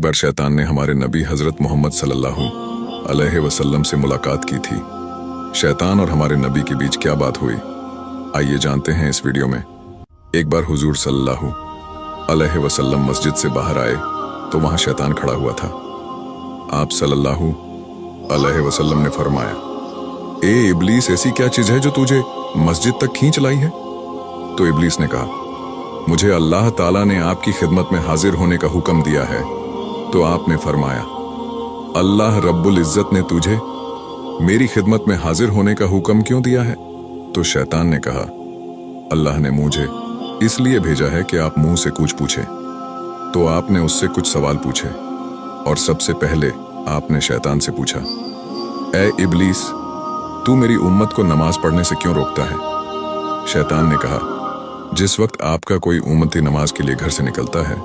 बार शैतान ने हमारे नबी हजरत मोहम्मद सल्लल्लाहु अलैहि वसल्लम से मुलाकात की थी। शैतान और हमारे नबी के बीच क्या बात हुई, आइए जानते हैं इस वीडियो में। एक बार हुजूर सल्लल्लाहु अलैहि वसल्लम मस्जिद से बाहर आए तो वहां शैतान खड़ा हुआ था। आप सल्लल्लाहु अलैहि वसल्लम ने फरमाया, ए इब्लीस, ऐसी क्या चीज है जो तुझे मस्जिद तक खींच लाई है? तो इब्लीस ने कहा, मुझे अल्लाह ताला ने आपकी खिदमत में हाजिर होने का हुक्म दिया है। तो आपने फरमाया, अल्लाह रब्बुल इज्जत ने तुझे मेरी खिदमत में हाजिर होने का हुक्म क्यों दिया है? तो शैतान ने कहा, अल्लाह ने मुझे इसलिए भेजा है कि आप मुंह से कुछ पूछे। तो आपने उससे कुछ सवाल पूछे और सबसे पहले आपने शैतान से पूछा, ए इब्लीस, तू मेरी उम्मत को नमाज पढ़ने से क्यों रोकता है? शैतान ने कहा, जिस वक्त आपका कोई उम्मती नमाज के लिए घर से निकलता है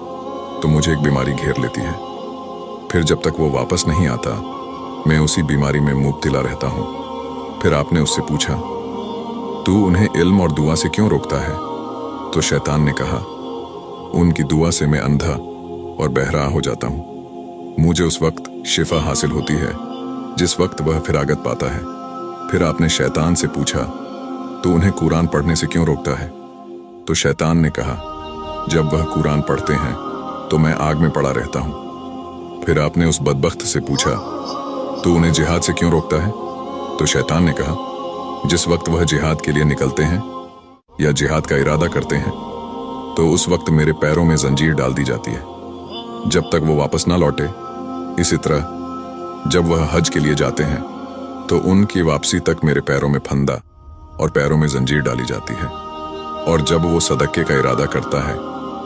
तो मुझे एक बीमारी घेर लेती है। फिर जब तक वो वापस नहीं आता मैं उसी बीमारी में मुब्तला रहता हूँ। फिर आपने उससे पूछा, तू उन्हें इल्म और दुआ से क्यों रोकता है? तो शैतान ने कहा, उनकी दुआ से मैं अंधा और बहरा हो जाता हूँ। मुझे उस वक्त शिफा हासिल होती है जिस वक्त वह फिरागत पाता है। फिर आपने शैतान से पूछा, तो उन्हें कुरान पढ़ने से क्यों रोकता है? तो शैतान ने कहा, जब वह कुरान पढ़ते हैं तो मैं आग में पड़ा रहता हूं। फिर आपने उस बदबख्त से पूछा, तो उन्हें जिहाद से क्यों रोकता है? तो शैतान ने कहा, जिस वक्त वह जिहाद के लिए निकलते हैं या जिहाद का इरादा करते हैं तो उस वक्त मेरे पैरों में जंजीर डाल दी जाती है जब तक वो वापस ना लौटे। इसी तरह जब वह हज के लिए जाते हैं तो उनकी वापसी तक मेरे पैरों में फंदा और पैरों में जंजीर डाली जाती है। और जब वो सदक़े का इरादा करता है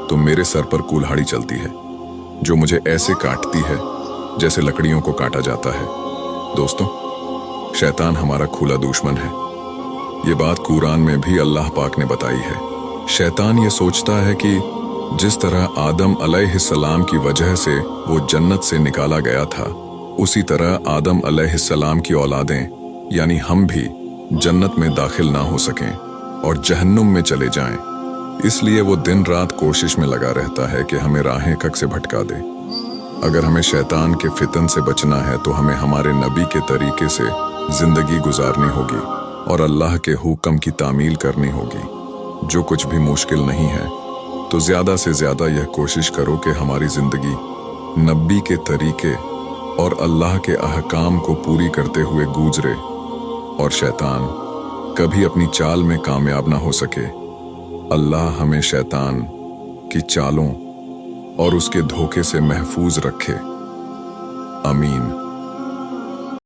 तो मेरे सर पर कुल्हाड़ी चलती है जो मुझे ऐसे काटती है जैसे लकड़ियों को काटा जाता है। दोस्तों, शैतान हमारा खुला दुश्मन है। ये बात कुरान में भी अल्लाह पाक ने बताई है। शैतान ये सोचता है कि जिस तरह आदम अलैहिस्सलाम की वजह से वो जन्नत से निकाला गया था, उसी तरह आदम अलैहिस्सलाम की औलादें यानी हम भी जन्नत में दाखिल ना हो सकें और जहन्नुम में चले जाएं। इसलिए वो दिन रात कोशिश में लगा रहता है कि हमें राहें कक से भटका दे। अगर हमें शैतान के फितन से बचना है तो हमें हमारे नबी के तरीके से जिंदगी गुजारनी होगी और अल्लाह के हुक्म की तामील करनी होगी। जो कुछ भी मुश्किल नहीं है तो ज्यादा से ज्यादा यह कोशिश करो कि हमारी जिंदगी नबी के तरीके और अल्लाह के अहकाम को पूरी करते हुए गुजरे और शैतान कभी अपनी चाल में कामयाब ना हो सके। अल्लाह हमें शैतान की चालों और उसके धोखे से महफूज रखे। आमीन।